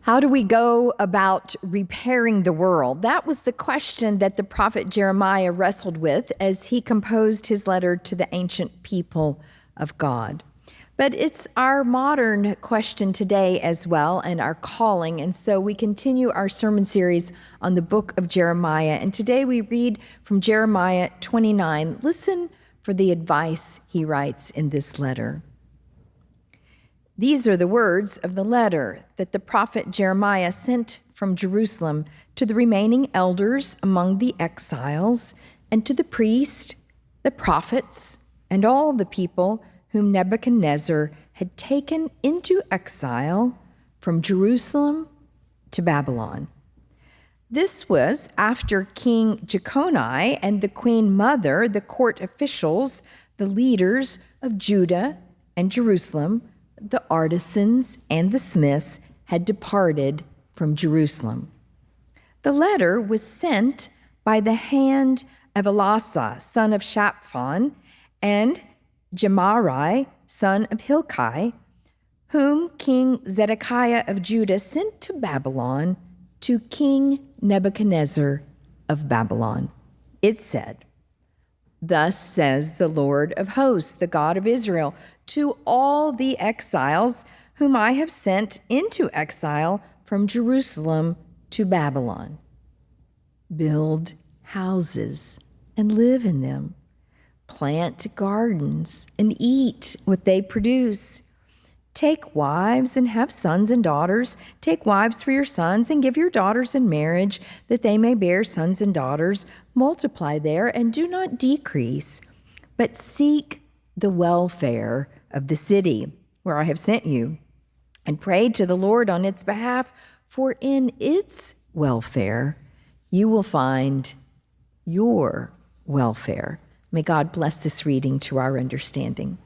How do we go about repairing the world? That was the question that the prophet Jeremiah wrestled with as he composed his letter to the ancient people of God. But it's our modern question today as well, and our calling. And so we continue our sermon series on the book of Jeremiah. And today we read from Jeremiah 29. Listen for the advice he writes in this letter. These are the words of the letter that the prophet Jeremiah sent from Jerusalem to the remaining elders among the exiles, and to the priests, the prophets, and all the people whom Nebuchadnezzar had taken into exile from Jerusalem to Babylon. This was after King Jeconiah and the queen mother, the court officials, the leaders of Judah and Jerusalem, the artisans and the smiths had departed from Jerusalem. The letter was sent by the hand of Elasah, son of Shaphan, and Gemari, son of Hilkiah, whom King Zedekiah of Judah sent to Babylon to King Nebuchadnezzar of Babylon. It said, "Thus says the Lord of hosts, the God of Israel, to all the exiles whom I have sent into exile from Jerusalem to Babylon. Build houses and live in them. Plant gardens and eat what they produce. Take wives and have sons and daughters. Take wives for your sons and give your daughters in marriage, that they may bear sons and daughters. Multiply there and do not decrease, but seek the welfare of the city where I have sent you, and pray to the Lord on its behalf, for in its welfare you will find your welfare." May God bless this reading to our understanding.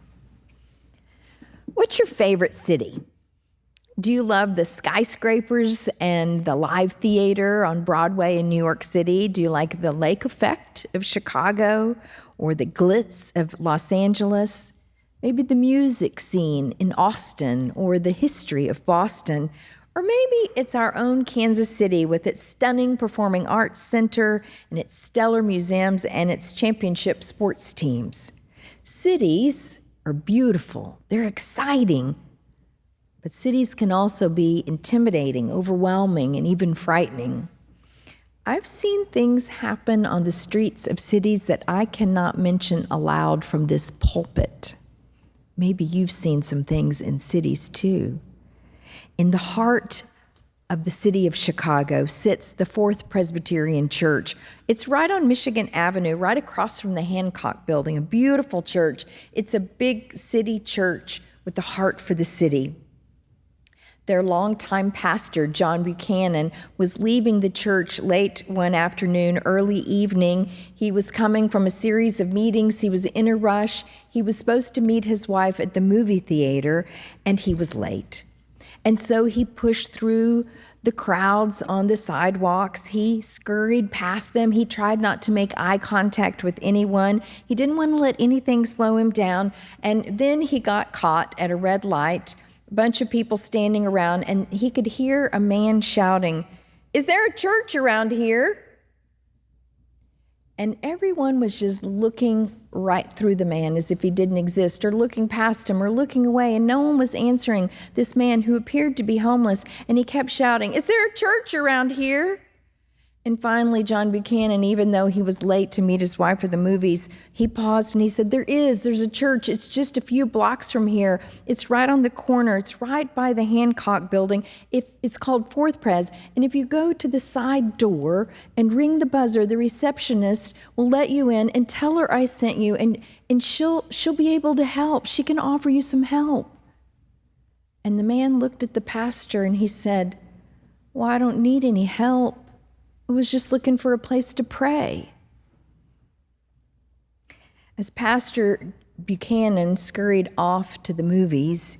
What's your favorite city? Do you love the skyscrapers and the live theater on Broadway in New York City? Do you like the lake effect of Chicago or the glitz of Los Angeles? Maybe the music scene in Austin or the history of Boston. Or maybe it's our own Kansas City with its stunning performing arts center and its stellar museums and its championship sports teams. Cities are beautiful, they're exciting, but cities can also be intimidating, overwhelming, and even frightening. I've seen things happen on the streets of cities that I cannot mention aloud from this pulpit. Maybe you've seen some things in cities too. In the heart of the city of Chicago sits the Fourth Presbyterian Church. It's right on Michigan Avenue, right across from the Hancock Building, a beautiful church. It's a big city church with a heart for the city. Their longtime pastor, John Buchanan, was leaving the church late one afternoon, early evening. He was coming from a series of meetings. He was in a rush. He was supposed to meet his wife at the movie theater, and he was late. And so he pushed through the crowds on the sidewalks. He scurried past them. He tried not to make eye contact with anyone. He didn't want to let anything slow him down. And then he got caught at a red light, a bunch of people standing around, and he could hear a man shouting, "Is there a church around here?" And everyone was just looking right through the man as if he didn't exist, or looking past him or looking away, and no one was answering this man who appeared to be homeless, and he kept shouting, "Is there a church around here?" And finally, John Buchanan, even though he was late to meet his wife for the movies, he paused and he said, There's a church. It's just a few blocks from here. It's right on the corner. It's right by the Hancock Building. It's called Fourth Pres. And if you go to the side door and ring the buzzer, the receptionist will let you in and tell her I sent you, and she'll be able to help. She can offer you some help. And the man looked at the pastor and he said, "Well, I don't need any help. I was just looking for a place to pray." As Pastor Buchanan scurried off to the movies,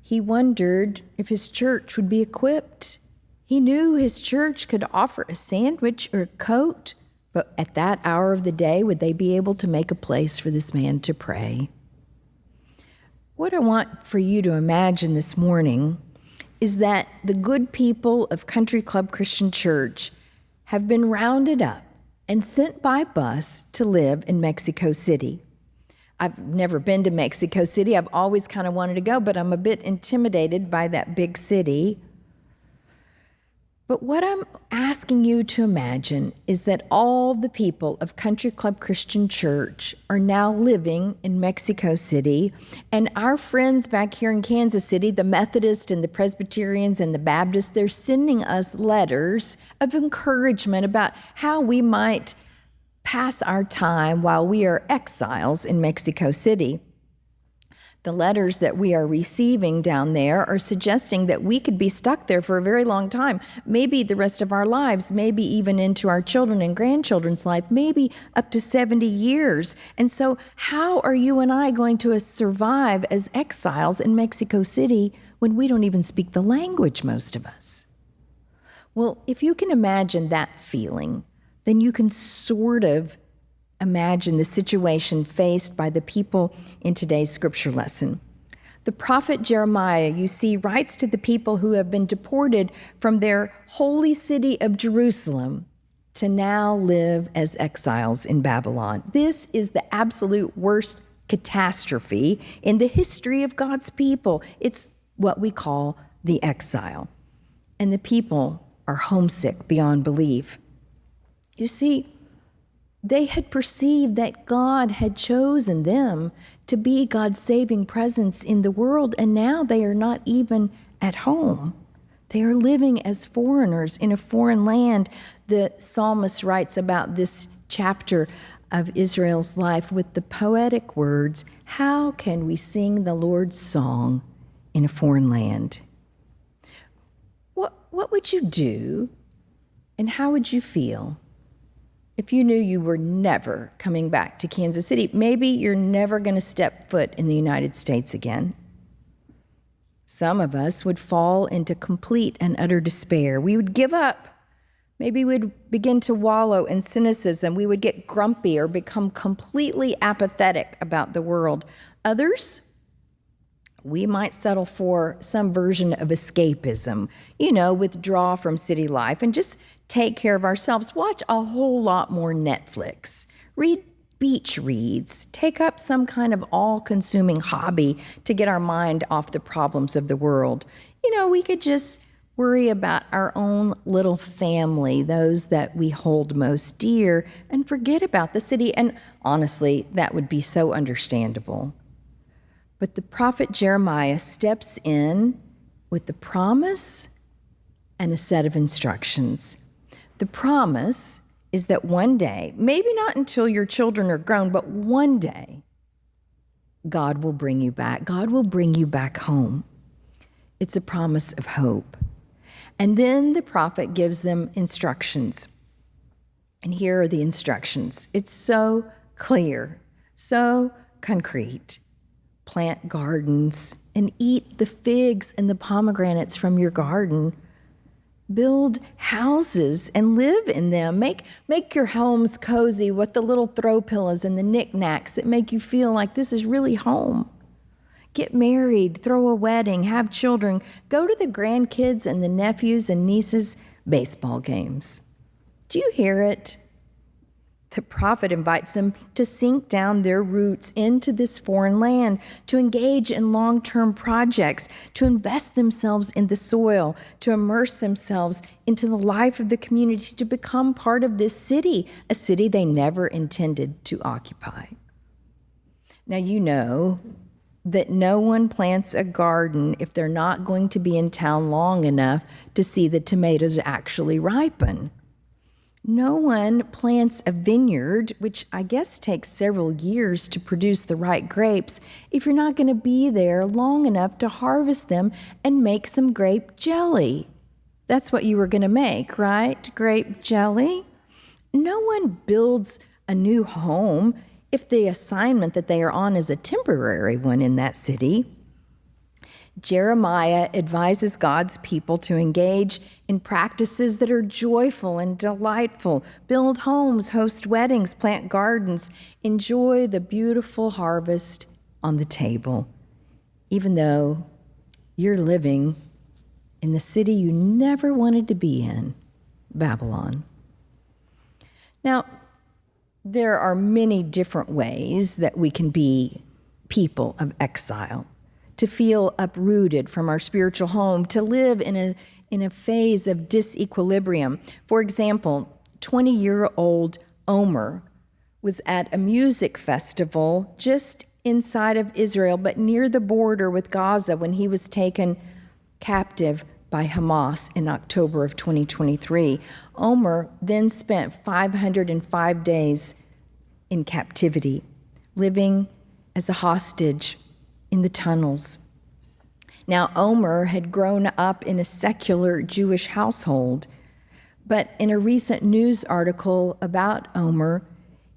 he wondered if his church would be equipped. He knew his church could offer a sandwich or a coat, but at that hour of the day, would they be able to make a place for this man to pray? What I want for you to imagine this morning is that the good people of Country Club Christian Church have been rounded up and sent by bus to live in Mexico City. I've never been to Mexico City. I've always kind of wanted to go, but I'm a bit intimidated by that big city. But what I'm asking you to imagine is that all the people of Country Club Christian Church are now living in Mexico City, and our friends back here in Kansas City, the Methodists and the Presbyterians and the Baptists, they're sending us letters of encouragement about how we might pass our time while we are exiles in Mexico City. The letters that we are receiving down there are suggesting that we could be stuck there for a very long time, maybe the rest of our lives, maybe even into our children and grandchildren's life, maybe up to 70 years. And so how are you and I going to survive as exiles in Mexico City when we don't even speak the language, most of us? Well, if you can imagine that feeling, then you can sort of imagine the situation faced by the people in today's scripture lesson. The prophet Jeremiah, you see, writes to the people who have been deported from their holy city of Jerusalem to now live as exiles in Babylon. This is the absolute worst catastrophe in the history of God's people. It's what we call the exile. And the people are homesick beyond belief. You see, they had perceived that God had chosen them to be God's saving presence in the world, and now they are not even at home. They are living as foreigners in a foreign land. The psalmist writes about this chapter of Israel's life with the poetic words, "How can we sing the Lord's song in a foreign land?" What would you do, and how would you feel if you knew you were never coming back to Kansas City? Maybe you're never going to step foot in the United States again. Some of us would fall into complete and utter despair. We would give up. Maybe we'd begin to wallow in cynicism. We would get grumpy or become completely apathetic about the world. Others, we might settle for some version of escapism, withdraw from city life and just take care of ourselves, watch a whole lot more Netflix, read beach reads, take up some kind of all-consuming hobby to get our mind off the problems of the world. We could just worry about our own little family, those that we hold most dear, and forget about the city. And honestly, that would be so understandable. But the prophet Jeremiah steps in with the promise and a set of instructions. The promise is that one day, maybe not until your children are grown, but one day, God will bring you back. God will bring you back home. It's a promise of hope. And then the prophet gives them instructions. And here are the instructions. It's so clear, so concrete. Plant gardens and eat the figs and the pomegranates from your garden. Build houses and live in them. Make your homes cozy with the little throw pillows and the knickknacks that make you feel like this is really home. Get married, throw a wedding, have children, go to the grandkids and the nephews and nieces' baseball games. Do you hear it? The prophet invites them to sink down their roots into this foreign land, to engage in long-term projects, to invest themselves in the soil, to immerse themselves into the life of the community, to become part of this city, a city they never intended to occupy. Now, you know that no one plants a garden if they're not going to be in town long enough to see the tomatoes actually ripen. No one plants a vineyard, which I guess takes several years to produce the right grapes, if you're not going to be there long enough to harvest them and make some grape jelly. That's what you were going to make, right? Grape jelly? No one builds a new home if the assignment that they are on is a temporary one in that city. Jeremiah advises God's people to engage in practices that are joyful and delightful. Build homes, host weddings, plant gardens, enjoy the beautiful harvest on the table, even though you're living in the city you never wanted to be in, Babylon. Now, there are many different ways that we can be people of exile, to feel uprooted from our spiritual home, to live in a phase of disequilibrium. For example, 20-year-old Omer was at a music festival just inside of Israel, but near the border with Gaza when he was taken captive by Hamas in October of 2023. Omer then spent 505 days in captivity, living as a hostage in the tunnels. Now, Omer had grown up in a secular Jewish household, but in a recent news article about Omer,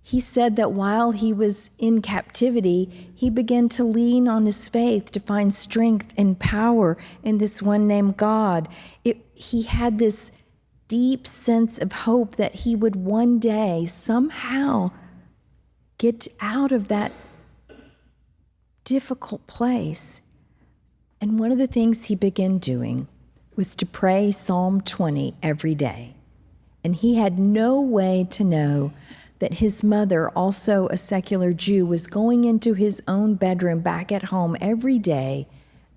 he said that while he was in captivity, he began to lean on his faith to find strength and power in this one named God. He had this deep sense of hope that he would one day somehow get out of that difficult place. And one of the things he began doing was to pray Psalm 20 every day. And he had no way to know that his mother, also a secular Jew, was going into his own bedroom back at home every day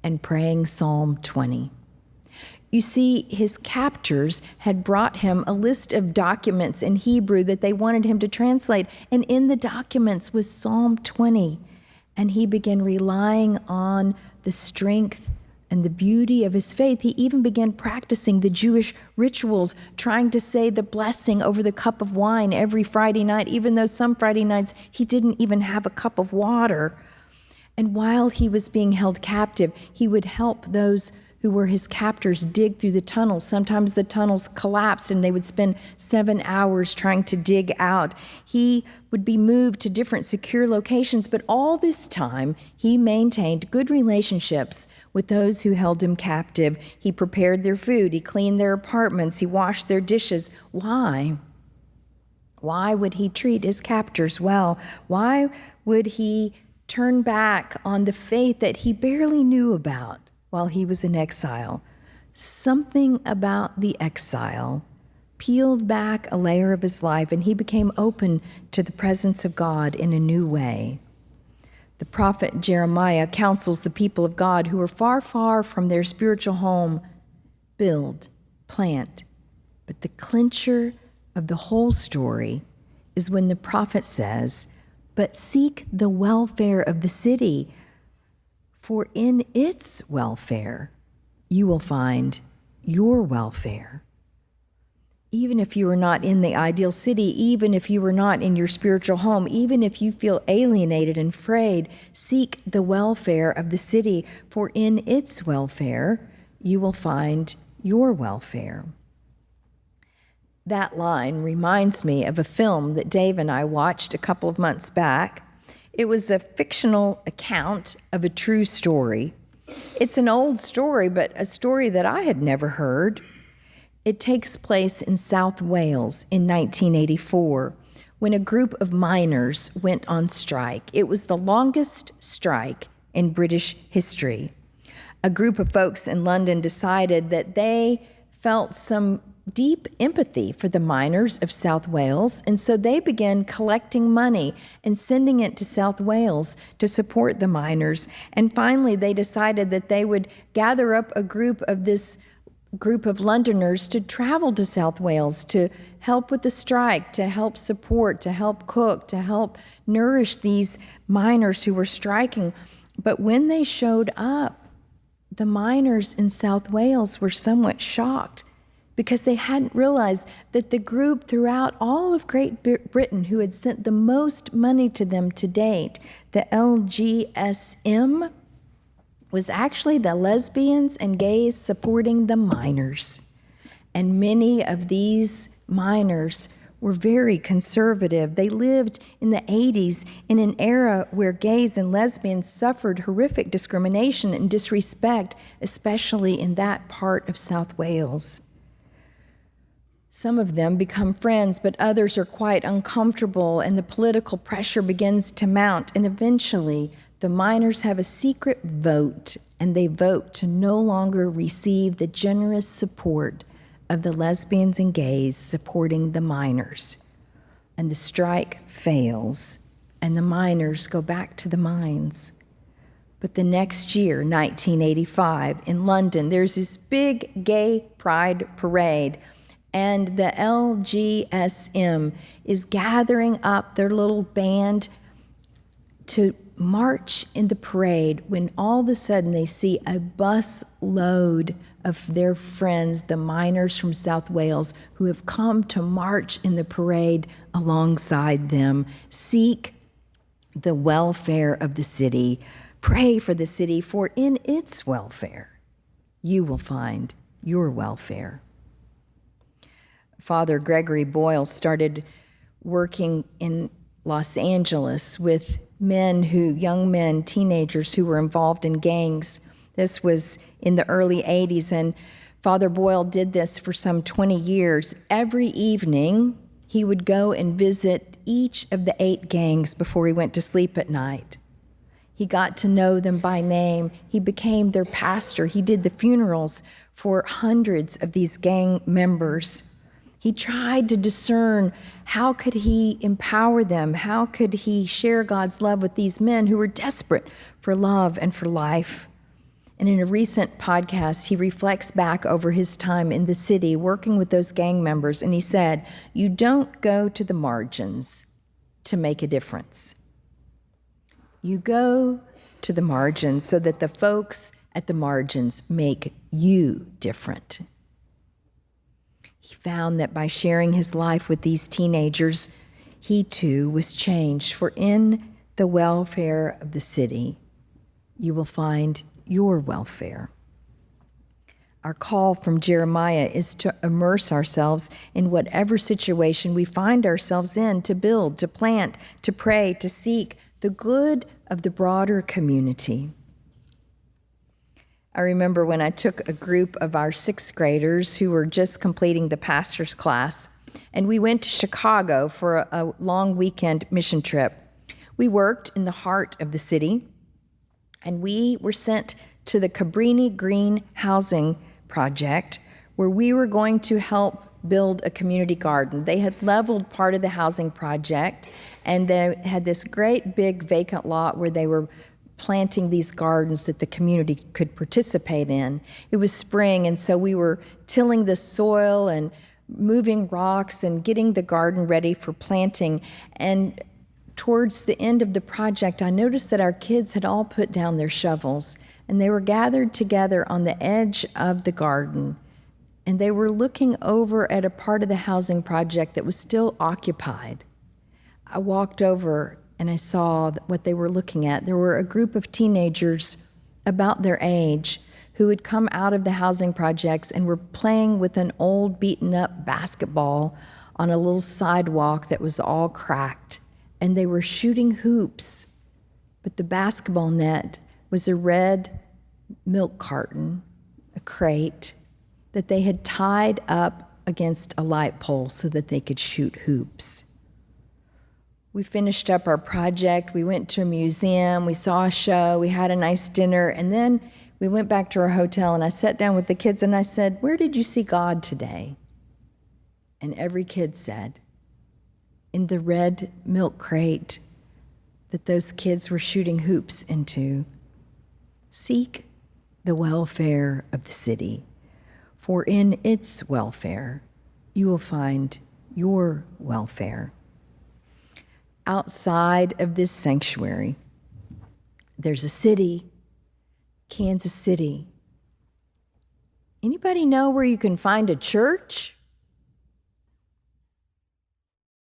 and praying Psalm 20. You see, his captors had brought him a list of documents in Hebrew that they wanted him to translate, and in the documents was Psalm 20. And he began relying on the strength and the beauty of his faith. He even began practicing the Jewish rituals, trying to say the blessing over the cup of wine every Friday night, even though some Friday nights he didn't even have a cup of water. And while he was being held captive, he would help those who were his captors dig through the tunnels. Sometimes the tunnels collapsed and they would spend 7 hours trying to dig out. He would be moved to different secure locations, but all this time he maintained good relationships with those who held him captive. He prepared their food, he cleaned their apartments, he washed their dishes. Why? Why would he treat his captors well? Why would he turn back on the faith that he barely knew about while he was in exile? Something about the exile peeled back a layer of his life, and he became open to the presence of God in a new way. The prophet Jeremiah counsels the people of God who are far, far from their spiritual home, build, plant. But the clincher of the whole story is when the prophet says, but seek the welfare of the city, for in its welfare you will find your welfare. Even if you are not in the ideal city, even if you are not in your spiritual home, even if you feel alienated and frayed, seek the welfare of the city, for in its welfare you will find your welfare. That line reminds me of a film that Dave and I watched a couple of months back. It was a fictional account of a true story. It's an old story, but a story that I had never heard. It takes place in South Wales in 1984 when a group of miners went on strike. It was the longest strike in British history. A group of folks in London decided that they felt some deep empathy for the miners of South Wales, and so they began collecting money and sending it to South Wales to support the miners. And finally, they decided that they would gather up a group of Londoners to travel to South Wales to help with the strike, to help support, to help cook, to help nourish these miners who were striking. But when they showed up, the miners in South Wales were somewhat shocked, because they hadn't realized that the group throughout all of Great Britain who had sent the most money to them to date, the LGSM, was actually the lesbians and gays supporting the miners. And many of these miners were very conservative. They lived in the 80s in an era where gays and lesbians suffered horrific discrimination and disrespect, especially in that part of South Wales. Some of them become friends, but others are quite uncomfortable, and the political pressure begins to mount, and eventually the miners have a secret vote, and they vote to no longer receive the generous support of the lesbians and gays supporting the miners. And the strike fails, and the miners go back to the mines. But the next year, 1985, in London, there's this big gay pride parade, and the LGSM is gathering up their little band to march in the parade when all of a sudden they see a bus load of their friends, the miners from South Wales, who have come to march in the parade alongside them. Seek the welfare of the city. Pray for the city, for in its welfare, you will find your welfare. Father Gregory Boyle started working in Los Angeles with young men, teenagers who were involved in gangs. This was in the early 80s, and Father Boyle did this for some 20 years. Every evening, he would go and visit each of the 8 gangs before he went to sleep at night. He got to know them by name. He became their pastor. He did the funerals for hundreds of these gang members. He tried to discern how could he empower them, how could he share God's love with these men who were desperate for love and for life. And in a recent podcast, he reflects back over his time in the city working with those gang members, and he said, "You don't go to the margins to make a difference. You go to the margins so that the folks at the margins make you different." He found that by sharing his life with these teenagers, he too was changed. For in the welfare of the city, you will find your welfare. Our call from Jeremiah is to immerse ourselves in whatever situation we find ourselves in, to build, to plant, to pray, to seek the good of the broader community. I remember when I took a group of our 6th graders who were just completing the pastor's class, and we went to Chicago for a long weekend mission trip. We worked in the heart of the city, and we were sent to the Cabrini Green Housing Project, where we were going to help build a community garden. They had leveled part of the housing project, and they had this great big vacant lot where they were planting these gardens that the community could participate in. It was spring, and so we were tilling the soil and moving rocks and getting the garden ready for planting. And towards the end of the project, I noticed that our kids had all put down their shovels, and they were gathered together on the edge of the garden, and they were looking over at a part of the housing project that was still occupied. I walked over and I saw what they were looking at. There were a group of teenagers about their age who had come out of the housing projects and were playing with an old beaten-up basketball on a little sidewalk that was all cracked, and they were shooting hoops. But the basketball net was a red milk carton, a crate, that they had tied up against a light pole so that they could shoot hoops. We finished up our project, we went to a museum, we saw a show, we had a nice dinner, and then we went back to our hotel, and I sat down with the kids and I said, "Where did you see God today?" And every kid said, "In the red milk crate that those kids were shooting hoops into." Seek the welfare of the city, for in its welfare you will find your welfare. Outside of this sanctuary, there's a city, Kansas City. Anybody know where you can find a church?